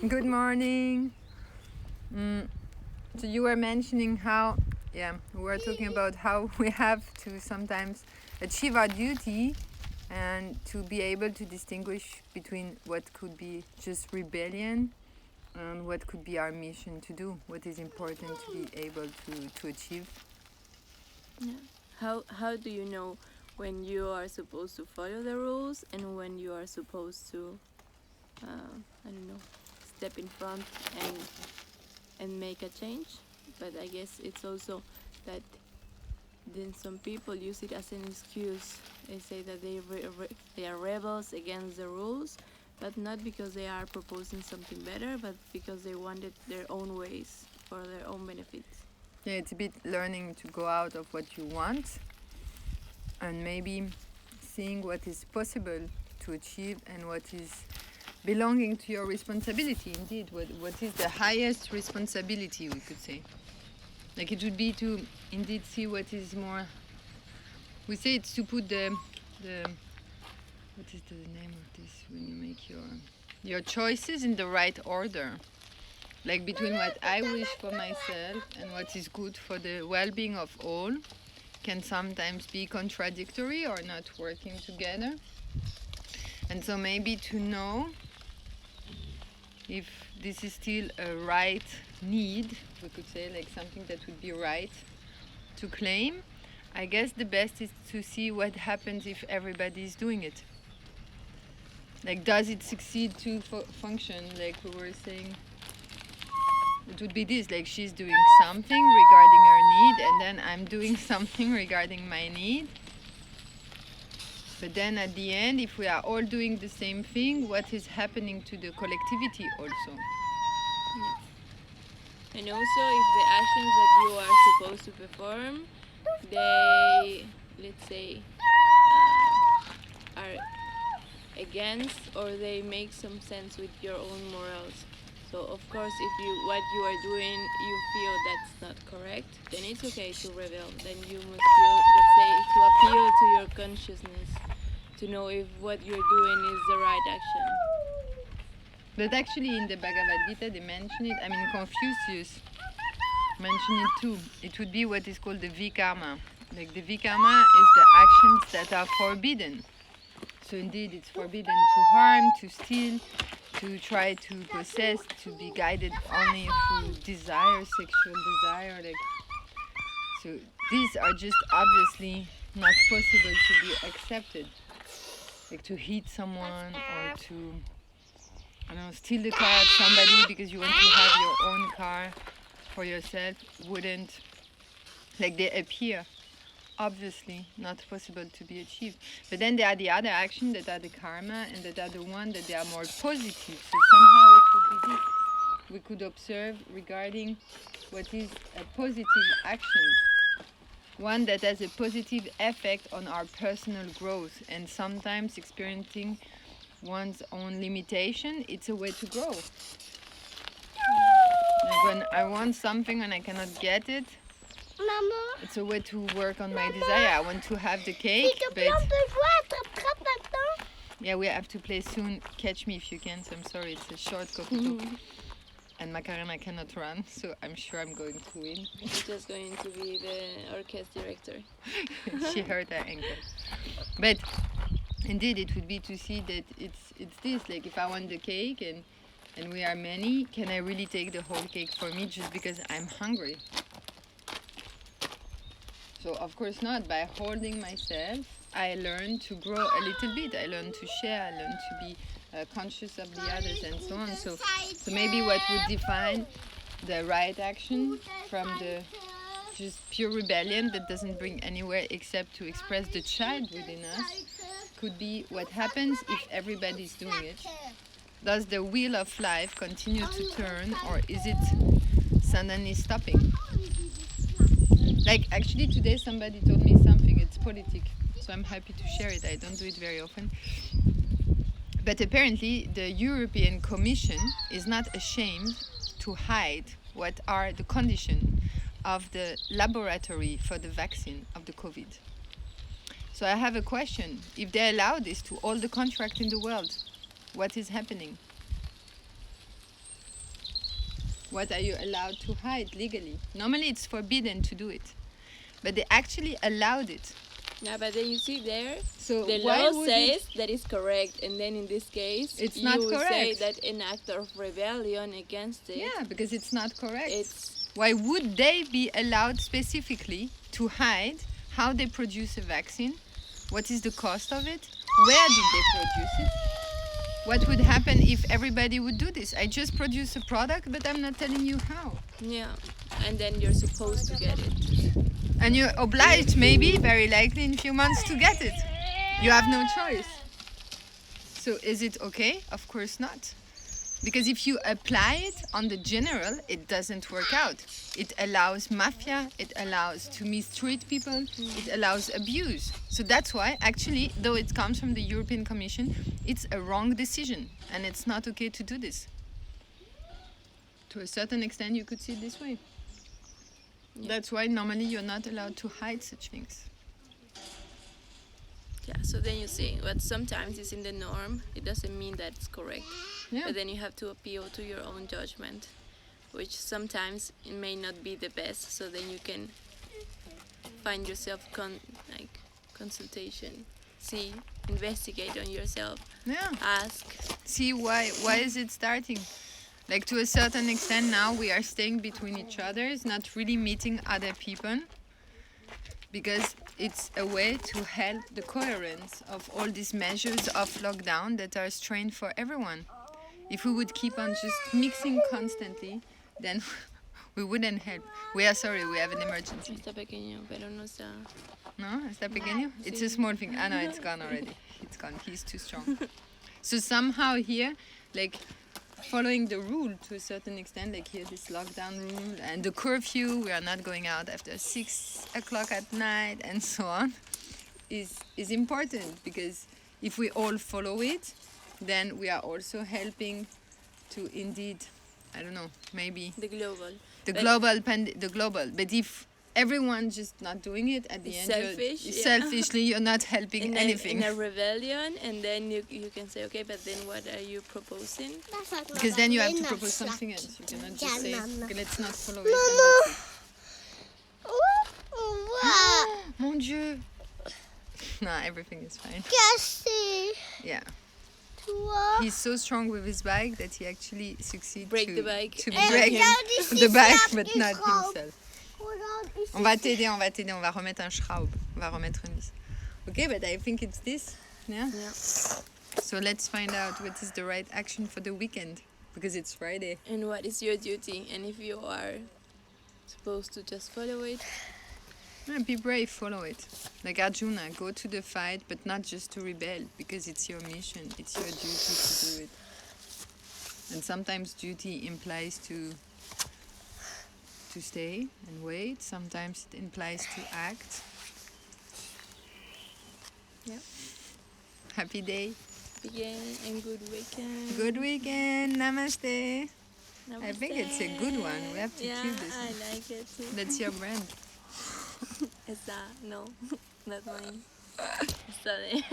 Good morning. Mm, so you were mentioning how, we were talking about how we have to sometimes achieve our duty and to be able to distinguish between what could be just rebellion and what could be our mission to do, what is important to be able to achieve. Yeah. How do you know when you are supposed to follow the rules and when you are supposed to, I don't know, step in front and make a change? But I guess it's also that then some people use it as an excuse. They say that they are rebels against the rules, but not because they are proposing something better, but because they wanted their own ways for their own benefits. Yeah, it's a bit learning to go out of what you want and maybe seeing what is possible to achieve and what is belonging to your responsibility. Indeed, what is the highest responsibility, we could say. Like it would be to indeed see what is more. We say it's to put the what is the name of this when you make your choices in the right order. Like between what I wish for myself and what is good for the well-being of all can sometimes be contradictory or not working together. And so maybe to know if this is still a right need, we could say, like something that would be right to claim. I guess the best is to see what happens if everybody is doing it. Like, does it succeed to function? Like we were saying, it would be this, like she's doing something regarding her need and then I'm doing something regarding my need. But then at the end, if we are all doing the same thing, what is happening to the collectivity also? Yeah. And also, if the actions that you are supposed to perform, they, let's say, are against or they make some sense with your own morals. So of course, if what you are doing you feel that's not correct, then it's okay to rebel. Then you must feel, let's say, to appeal to your consciousness to know if what you're doing is the right action. But actually, in the Bhagavad Gita, they mention it. I mean, Confucius mentioned it too. It would be what is called the Vikarma. Like the Vikarma is the actions that are forbidden. So indeed, it's forbidden to harm, to steal, to try to possess, to be guided only through desire, sexual desire. Like, so these are just obviously not possible to be accepted. Like to hit someone or to, I don't know, steal the car of somebody because you want to have your own car for yourself wouldn't, like they appear obviously not possible to be achieved. But then there are the other actions that are the karma and that are the one that they are more positive. So somehow it would be this. We could observe regarding what is a positive action, one that has a positive effect on our personal growth and sometimes experiencing one's own limitation, it's a way to grow. Like when I want something and I cannot get it, it's a way to work on my desire. I want to have the cake, but yeah, we have to play soon. Catch Me If You Can. So I'm sorry, it's a short Kokuto. And Macarena cannot run, so I'm sure I'm going to win. She's just going to be the orchestra director. She hurt her ankle. But indeed, it would be to see that it's this. Like if I want the cake and we are many, can I really take the whole cake for me just because I'm hungry? So of course not. By holding myself, I learn to grow a little bit. I learn to share. I learn to be conscious of the others and so on. So maybe what would define the right action from the just pure rebellion that doesn't bring anywhere except to express the child within us could be what happens if everybody's doing it. Does the wheel of life continue to turn or is it suddenly stopping? Like actually today somebody told me something, it's politic, so I'm happy to share it. I don't do it very often. But apparently the European Commission is not ashamed to hide what are the conditions of the laboratory for the vaccine of the COVID. So I have a question. If they allow this to all the contracts in the world, what is happening? What are you allowed to hide legally? Normally it's forbidden to do it, but they actually allowed it. Yeah, but then you see there, So the why law would says that is correct, and then in this case, It's you not will say correct. that an act of rebellion against it. Yeah, because it's not correct. It's Why would they be allowed specifically to hide how they produce a vaccine? What is the cost of it? Where did they produce it? What would happen if everybody would do this? I just produce a product, but I'm not telling you how. yeah, and then you're supposed to get it. And you're obliged, maybe, very likely, in a few months to get it. You have no choice. So is it okay? Of course not. Because if you apply it on the general, it doesn't work out. It allows mafia, it allows to mistreat people, it allows abuse. So that's why, actually, though it comes from the European Commission, it's a wrong decision. And it's not okay to do this. To a certain extent, you could see it this way. Yeah. That's why normally you're not allowed to hide such things. Yeah, so then you see what sometimes is in the norm, it doesn't mean that it's correct. Yeah. But then you have to appeal to your own judgment, which sometimes it may not be the best. So then you can find yourself consultation, see, investigate on yourself, Yeah. ask. See why is it starting? Like to a certain extent now we are staying between each other, it's not really meeting other people because it's a way to help the coherence of all these measures of lockdown that are strained for everyone. If we would keep on just mixing constantly, then we wouldn't help. We are sorry, we have an emergency. Está pequeño, pero no está. No? Está pequeño? It's a small thing. Ah, no, it's gone already. It's gone. He's too strong. So somehow here, like following the rule to a certain extent, like here this lockdown rule and the curfew, we are not going out after 6 o'clock at night and so on, is important because if we all follow it, then we are also helping to indeed, I don't know, maybe The global. the But- global. But if everyone just not doing it at the It's end, selfish, yeah. selfishly, you're not helping in anything. a rebellion, and then you can say, okay, but then what are you proposing? Because then you have to propose something else. You cannot just say, okay, let's not follow it. And that's it. Mon Dieu. No, everything is fine. Yeah. He's so strong with his bike that he actually succeeds Break to, the bike to and break him. the bike, but not himself. On va t'aider, on va remettre un schraube. On va remettre une vis. Okay, but I think it's this. Yeah? Yeah. So let's find out what is the right action for the weekend. Because it's Friday. And what is your duty? And if you are supposed to just follow it, Yeah, be brave, follow it. Like Arjuna, go to the fight, but not just to rebel, because it's your mission, it's your duty to do it. And sometimes duty implies to stay and wait. Sometimes it implies to act. Yeah. Happy day. begin and good weekend. Good weekend. Namaste. Namaste. I think it's a good one. We have to yeah, keep this. I like it too. That's your brand. Is that? No, not mine. It's that.